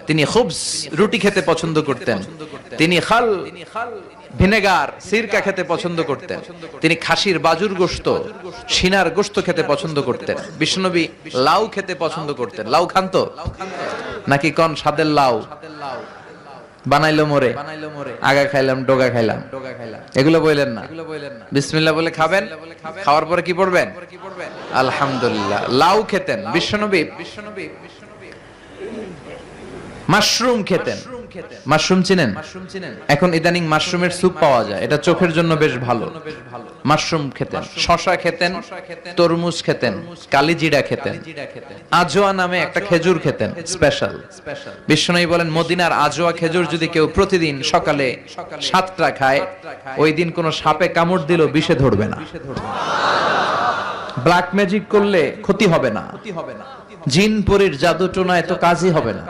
তিনি খুবস রুটি খেতে পছন্দ করতেন, তিনি খাল ভিনেগার সিরকা খেতে পছন্দ করতেন, তিনি খাসির বাজুর গোশত সিনার গোশত খেতে পছন্দ করতেন। বিশ্বনবী লাউ খেতে পছন্দ করতেন। লাউ খান তো নাকি কোন স্বাদের লাউ? বানাইলো মোরে, আগা খাইলাম ডোগা খাইলাম, এগুলো বললেন না। বিসমিল্লাহ বলে খাবেন, খাওয়ার পরে কি পড়বেন? আলহামদুলিল্লাহ। লাউ খেতেন বিশ্বনবী। মাশরুম খেতেন। মাশরুম চিনেন? এখন ইদানিং মাশরুমের স্যুপ পাওয়া যায়, এটা চোখের জন্য বেশ ভালো। মাশরুম খেতেন, শশা খেতেন, তরমুজ খেতেন, কালিজিরা খেতেন, আজোয়া নামে একটা খেজুর খেতেন স্পেশাল। বিশ্বনবী বলেন মদিনার আজোয়া খেজুর যদি কেউ প্রতিদিন সকালে 7টা খায়, ওই দিন কোন সাপে কামড় দিল বিষে ধরবে না, ব্ল্যাক ম্যাজিক করলে ক্ষতি হবে না, জিন পরীর জাদু টোনায় তো কাজই হবে না।